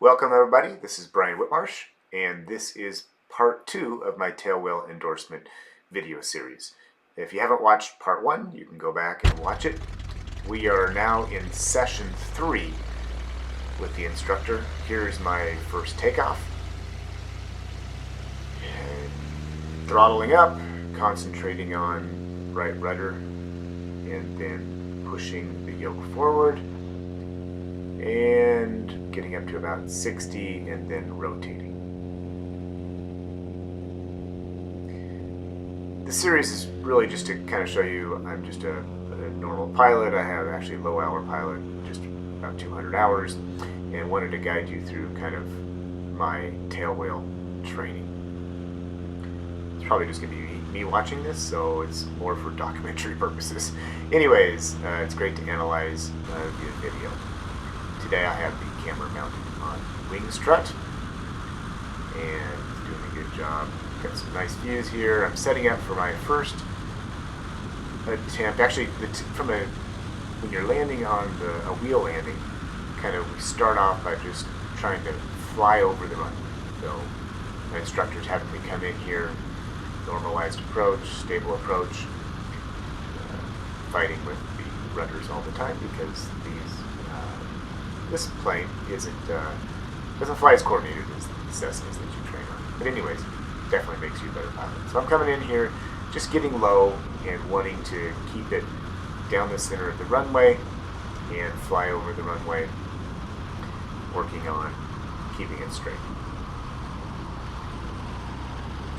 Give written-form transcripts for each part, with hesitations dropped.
Welcome everybody, this is Brian Whitmarsh, and this is part 2 of my Tailwheel Endorsement video series. If you haven't watched part 1, you can go back and watch it. We are now in session 3 with the instructor. Here's my first takeoff. And throttling up, concentrating on right rudder, and then pushing the yoke forward. And getting up to about 60 and then rotating. The series is really just to kind of show you I'm just a normal pilot. I have actually low hour pilot, just about 200 hours, and wanted to guide you through kind of my tailwheel training. It's probably just going to be me watching this, so it's more for documentary purposes. Anyways, it's great to analyze via video. Today I have the camera mounted on wing strut and doing a good job. Got some nice views here. I'm setting up for my first attempt. Actually, when you're landing on a wheel landing, we start off by just trying to fly over the runway. So my instructor's having me come in here, normalized approach, stable approach, fighting with the rudders all the time because this plane doesn't fly as coordinated as the Cessnas that you train on. But anyways, definitely makes you a better pilot. So I'm coming in here, just getting low and wanting to keep it down the center of the runway and fly over the runway, working on keeping it straight.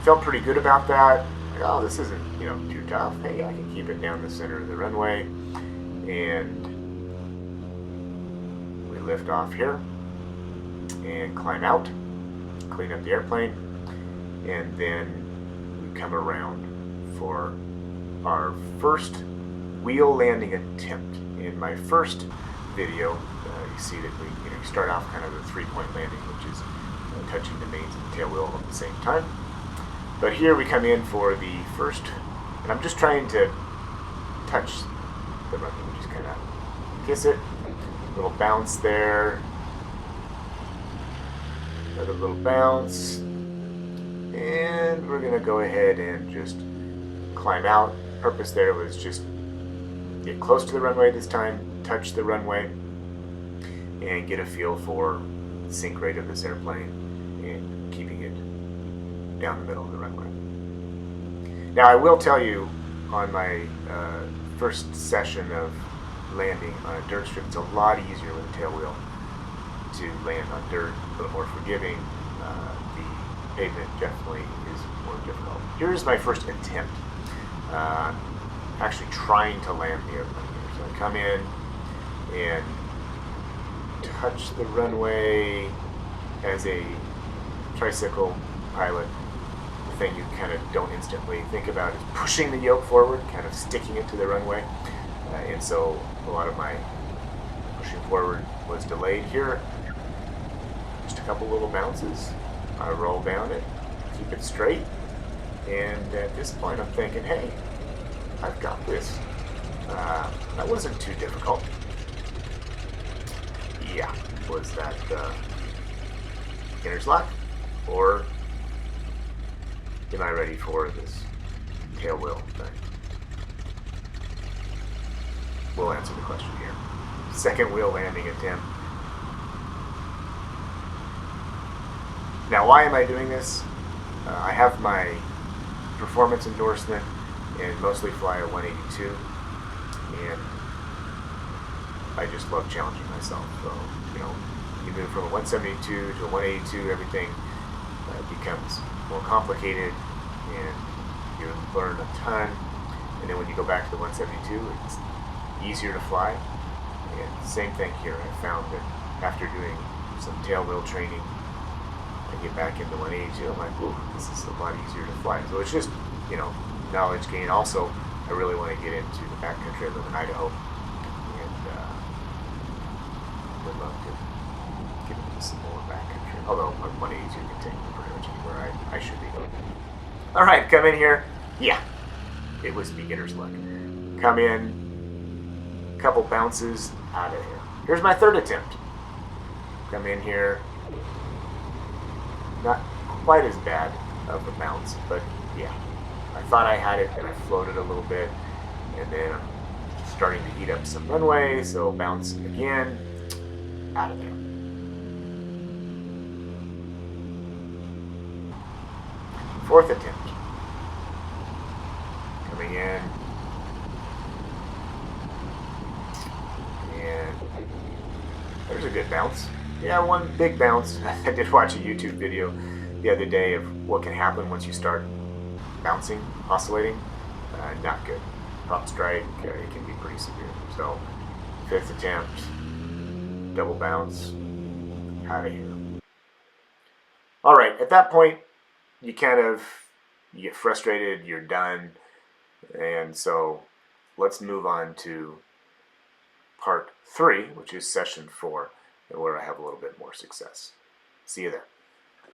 Felt pretty good about that. Oh, this isn't too tough. Hey, I can keep it down the center of the runway, and lift off here and climb out, clean up the airplane, and then we come around for our first wheel landing attempt. In my first video, you see that we start off kind of a 3-point landing, which is touching the mains and the tail wheel at the same time. But here we come in for the first, and I'm just trying to touch the runway, just kind of kiss it. Little bounce there, another little bounce, and we're gonna go ahead and just climb out. Purpose there was just get close to the runway this time, touch the runway, and get a feel for the sink rate of this airplane and keeping it down the middle of the runway. Now I will tell you, on my first session of landing on a dirt strip, it's a lot easier with a tail wheel to land on dirt, a little more forgiving. The pavement definitely is more difficult. Here's my first attempt, actually trying to land the airplane here. So I come in and touch the runway. As a tricycle pilot, the thing you kind of don't instantly think about is pushing the yoke forward, kind of sticking it to the runway. And so a lot of my pushing forward was delayed here. Just a couple little bounces. I roll down it, keep it straight, and at this point I'm thinking, hey, I've got this. That wasn't too difficult. Yeah, was that beginner's luck, or am I ready for this tail wheel thing? We'll answer the question here. Second wheel landing attempt. Now, why am I doing this? I have my performance endorsement and mostly fly a 182, and I just love challenging myself. So, you move from a 172 to a 182, everything becomes more complicated, and you learn a ton. And then when you go back to the 172, it's easier to fly. And same thing here. I found that after doing some tail wheel training, I get back into 182. I'm like, ooh, this is a lot easier to fly. So it's just, knowledge gain. Also, I really want to get into the backcountry. I live in Idaho, and would love to get into some more backcountry. Although 182 can take me pretty much anywhere I should be going. All right, come in here. Yeah, it was beginner's luck. Come in, couple bounces, out of here. Here's my third attempt. Come in here, Not quite as bad of a bounce, but yeah. I thought I had it and I floated a little bit, and then I'm starting to eat up some runway, so bounce again, out of there. Fourth attempt. Coming in. And there's a good bounce. Yeah, one big bounce. I did watch a YouTube video the other day of what can happen once you start bouncing, oscillating. Not good. Pop strike, it can be pretty severe. So, fifth attempt, double bounce, out of here. All right, at that point, you get frustrated, you're done, and so let's move on to part 3, which is session 4, and where I have a little bit more success. See you there.